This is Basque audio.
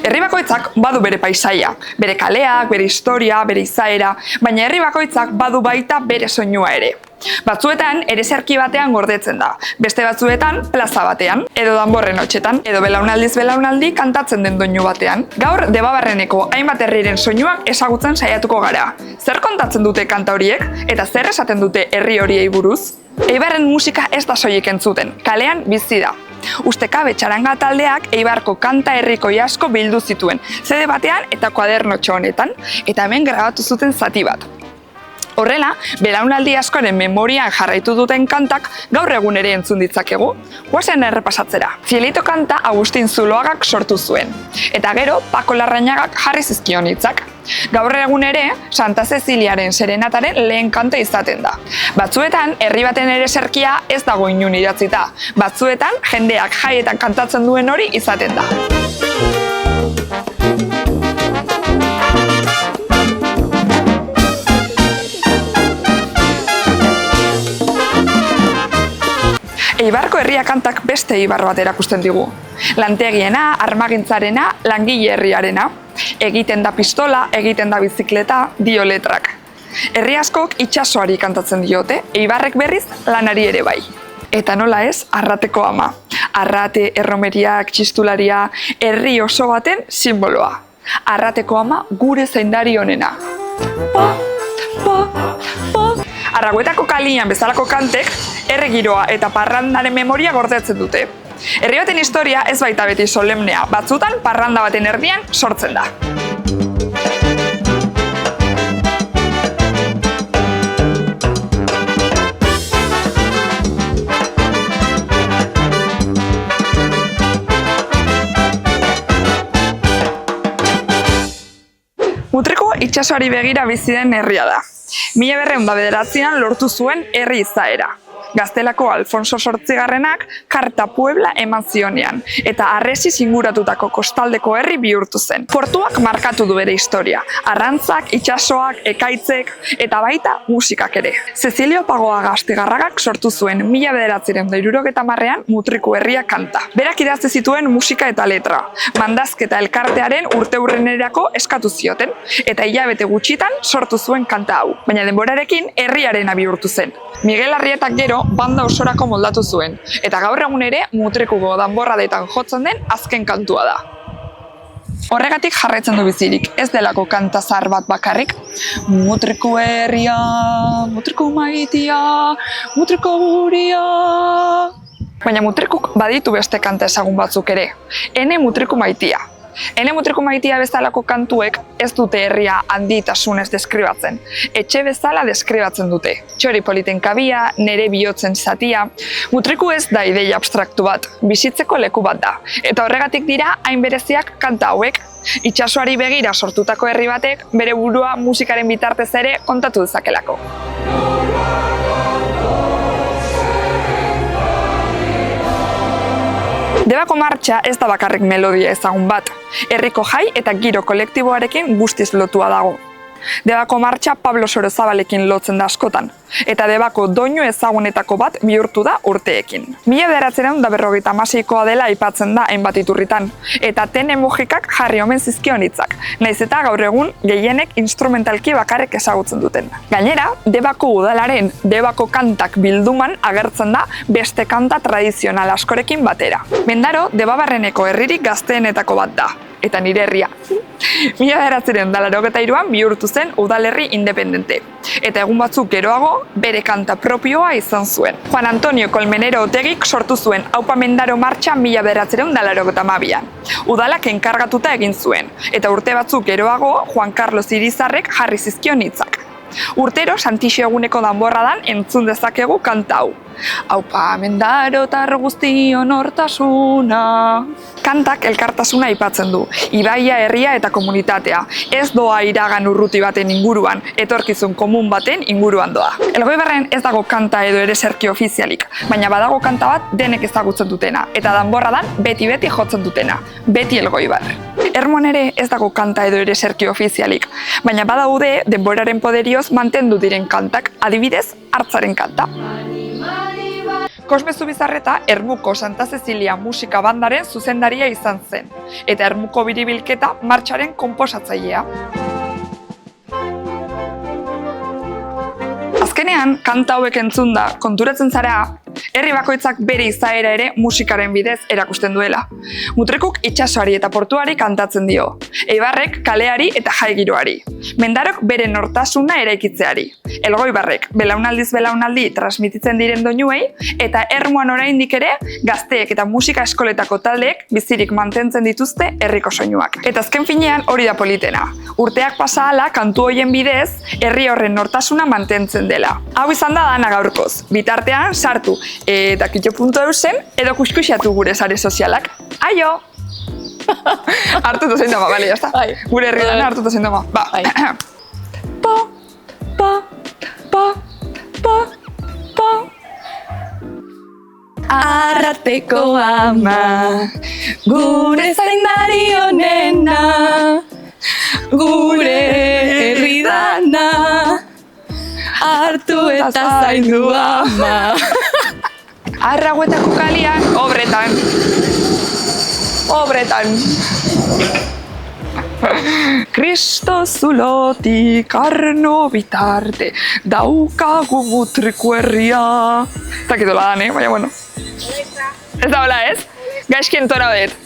Herri bakoitzak badu bere paisaia, bere kaleak, bere historia, bere izaera, baina herri bakoitzak badu baita bere soinua ere. Batzuetan ereserki batean gordetzen da, beste batzuetan plaza batean, edo danborren hotxetan, edo belaunaldiz belaunaldi kantatzen den doinu batean. Gaur Debabarreneko hainbat herriren soinuak ezagutzen saiatuko gara. Zer kontatzen dute kanta horiek eta zer esaten dute herri horiei buruz? Eibarren musika ez da soilik entzuten, kalean bizi da. Ustekabe txaranga taldeak Eibarko kanta herrikoi asko bildu zituen, CD batean eta kuadernotxo honetan, eta hemen grabatu zuten zati bat. Horrela, belaunaldi askoren memorian jarraitu duten kantak gaur egun ere entzun ditzakegu. Goazen errepasatzera. Cielito kanta Agustin Zuloagak sortu zuen, eta gero Paco Larrañagak jarri zizkion hitzak. Gaur egun ere Santa Ceciliaren serenataren lehen kanta izaten da. Batzuetan, herri baten ereserkia ez dago inun idatzita. Batzuetan, jendeak jaietan kantatzen duen hori izaten da. Eibarko herria kantak beste Eibar bat erakusten digu. Lantegiena, armagintzarena, langile herriarena. Egiten da pistola, egiten da bizikleta, dio letrak. Herri askok itsasoari kantatzen diote, Eibarrek berriz lanari ere bai. Eta nola ez, Arrateko ama. Arrate, erromeriak, txistularia, herri oso baten simboloa. Arrateko ama gure zaindari honena. Arraguetako kalian bezalako kantek, herri giroa eta parrandaren memoria gordetzen dute. Herri baten historia ez baita beti solemnea, batzutan parranda baten erdian sortzen da. Mutriko itsasoari begira bizi den herria da. 1909an lortu zuen herri izaera. Gaztelako Alfonso Zortzigarrenak Karta Puebla eman zionean, eta harresiz inguratutako kostaldeko herri bihurtu zen. Portuak markatu du bere historia, arrantzak, itsasoak, ekaitzek, eta baita musikak ere. Cecilio Pagoaga Astigarragak sortu zuen 1970an Mutriku herria kanta. Berak idazte zituen musika eta letra, mandazketa elkartearen urteurrenerako eskatu zioten, eta hilabete gutxitan sortu zuen kanta hau. Baina denborarekin herriarena bihurtu zen. Miguel Arrietak gero banda osorako moldatu zuen, eta gaur egun ere Mutrikuko danborradetan jotzen den azken kantua da. Horregatik jarraitzen du bizirik, ez delako kanta zahar bat bakarrik. Mutriku herria, Mutriku maitia, Mutriku guria. Baina Mutrikuk baditu beste kanta ezagun batzuk ere. Ene Mutriku maitia. Ene Mutriku maitia bezalako kantuek ez dute herria handitasunez deskribatzen. Etxe bezala deskribatzen dute. Txori politen kabia, nere bihotzen zatia. Mutriku ez da ideia abstraktu bat, bizitzeko leku bat da. Eta horregatik dira hain bereziak kanta hauek. Itsasoari begira sortutako herri batek bere burua musikaren bitartez ere kontatu dezakelako. Debako martxa ez da bakarrik melodia ezagun bat, herriko jai eta giro kolektiboarekin guztiz lotua dago. Debako martxa Pablo Sorozabalekin lotzen da askotan, eta Debako doinu ezagunetako bat bihurtu da urteekin. 1956koa dela aipatzen da hainbat iturritan, eta Tene Mujikak jarri omen zizkion hitzak, nahiz eta gaur egun gehienek instrumentalki bakarrik ezagutzen duten. Gainera, Debako udalaren Debako kantak bilduman agertzen da beste kanta tradizional askorekin batera. Mendaro, Debabarreneko herririk gazteenetako bat da, eta nire herria. 1983an bihurtu zen udalerri independente, eta egun batzuk geroago bere kanta propioa izan zuen. Juan Antonio Colmenero Otegik sortu zuen Aupa Mendaro martxa 1982an. Udalak enkargatuta egin zuen, eta urte batzuk geroago Juan Carlos Irizarrek jarri zizkion hitzak. Urtero Santixo eguneko danborradan entzun dezakegu kanta hau. Aupa Mendaro tar guztion hortasuna. Kantak elkartasuna aipatzen du, ibaia, herria eta komunitatea. Ez doa iragan urruti baten inguruan, etorkizun komun baten inguruan doa. Elgoibarren ez dago kanta edo ereserki ofizialik, baina badago kanta bat denek ezagutzen dutena, eta danborradan beti jotzen dutena, beti Elgoibar. Ermuan ere ez dago kanta edo ereserki ofizialik, baina badaude denboraren poderioz mantendu diren kantak, adibidez, Hartzaren kanta. Kosme Zubizarreta Ermuko Santa Cecilia musika bandaren zuzendaria izan zen, eta Ermuko biribilketa martxaren konposatzailea. Azkenean, kanta hauek entzunda, konturatzen zara, herri bakoitzak bere izaera ere musikaren bidez erakusten duela. Mutrekuk itsasoari eta portuari kantatzen dio, Eibarrek kaleari eta jaigiroari, Mendarok bere nortasuna eraikitzeari, Elgoibarrek belaunaldiz belaunaldi transmititzen diren doinuei, eta Ermuan oraindik ere gazteek eta musika eskoletako taldeek bizirik mantentzen dituzte herriko soinuak. Eta azken finean hori da politena. Urteak pasa ahala kantu hoien bidez herri horren nortasuna mantentzen dela. Hau izan da dana gaurkoz. Bitartean sartu eta kitxo.eusen edo kuskusiatu gure sare sozialak. Aio! Hartuta zein dama, bale, jazta. Gure herri dana hartuta zein dama. Ba. Pa, pa, pa, pa, pa. Arrateko ama, gure zaindari honena, gure herri dana, hartu eta zaindu ama. Arraguetako kalian, obretan. Kristo zulotik arno bitarte, daukagu Mutriku herria. Zakitola dan, baina bueno. Ez da hola ez? Gaizkien tora bet.